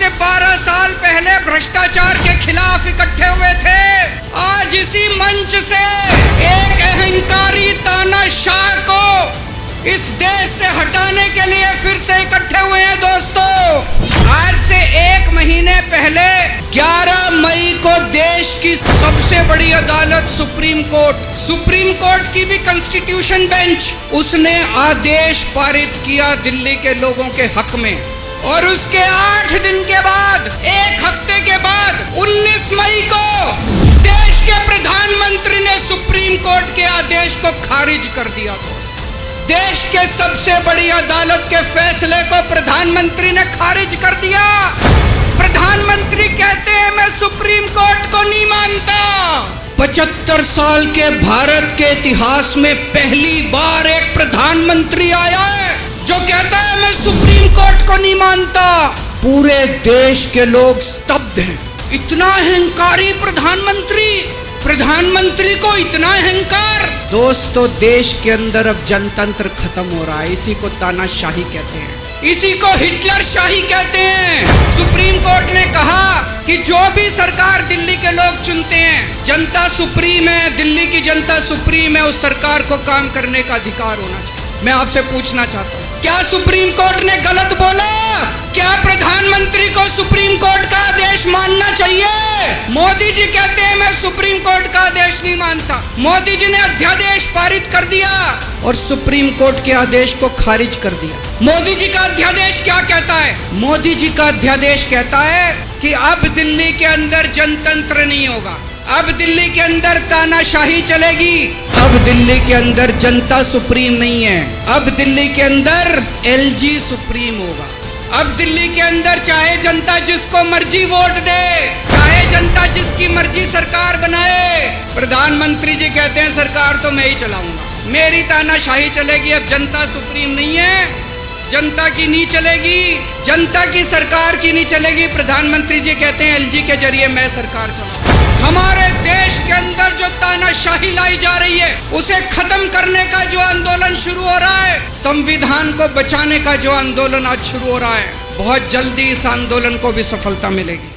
से 12 साल पहले भ्रष्टाचार के खिलाफ इकट्ठे हुए थे, आज इसी मंच से एक अहंकारी तानाशाह को इस देश से हटाने के लिए फिर से इकट्ठे हुए हैं। दोस्तों, आज से 1 महीने पहले 11 मई को देश की सबसे बड़ी अदालत सुप्रीम कोर्ट की भी कॉन्स्टिट्यूशन बेंच, उसने आदेश पारित किया दिल्ली के लोगों के हक में। और उसके 8 दिन के बाद, 1 हफ्ते के बाद 19 मई को देश के प्रधानमंत्री ने सुप्रीम कोर्ट के आदेश को खारिज कर दिया। दोस्तों, देश के सबसे बड़ी अदालत के फैसले को प्रधानमंत्री ने खारिज कर दिया। प्रधानमंत्री कहते हैं मैं सुप्रीम कोर्ट को नहीं मानता। 75 साल के भारत के इतिहास में पहली बार एक प्रधानमंत्री आया है जो कहता है मैं सुप्रीम कोर्ट को नहीं मानता। पूरे देश के लोग स्तब्ध हैं। इतना अहंकारी प्रधानमंत्री को इतना अहंकार। दोस्तों, देश के अंदर अब जनतंत्र खत्म हो रहा है। इसी को तानाशाही कहते हैं, इसी को हिटलर शाही कहते हैं। सुप्रीम कोर्ट ने कहा कि जो भी सरकार दिल्ली के लोग चुनते हैं, जनता सुप्रीम है, दिल्ली की जनता सुप्रीम है, उस सरकार को काम करने का अधिकार होना चाहिए। मैं आपसे पूछना चाहता हूँ, क्या सुप्रीम कोर्ट ने गलत बोला? क्या प्रधानमंत्री को सुप्रीम कोर्ट का आदेश मानना चाहिए? मोदी जी कहते हैं मैं सुप्रीम कोर्ट का आदेश नहीं मानता। मोदी जी ने अध्यादेश पारित कर दिया और सुप्रीम कोर्ट के आदेश को खारिज कर दिया। मोदी जी का अध्यादेश क्या कहता है? मोदी जी का अध्यादेश कहता है कि अब दिल्ली के अंदर जनतंत्र नहीं होगा, अब दिल्ली के अंदर तानाशाही चलेगी, अब दिल्ली के अंदर जनता सुप्रीम नहीं है, अब दिल्ली के अंदर एलजी सुप्रीम होगा। अब दिल्ली के अंदर चाहे जनता जिसको मर्जी वोट दे, चाहे जनता जिसकी मर्जी सरकार बनाए, प्रधानमंत्री जी कहते हैं सरकार तो मैं ही चलाऊंगा, मेरी तानाशाही चलेगी। अब जनता सुप्रीम नहीं है, जनता की नहीं चलेगी, जनता की सरकार की नहीं चलेगी। प्रधानमंत्री जी कहते हैं एलजी के जरिए मैं सरकार चलाऊंगा। हमारे देश के अंदर जो तानाशाही लाई जा रही है, उसे खत्म करने का जो आंदोलन शुरू हो रहा है, संविधान को बचाने का जो आंदोलन आज शुरू हो रहा है, बहुत जल्दी इस आंदोलन को भी सफलता मिलेगी।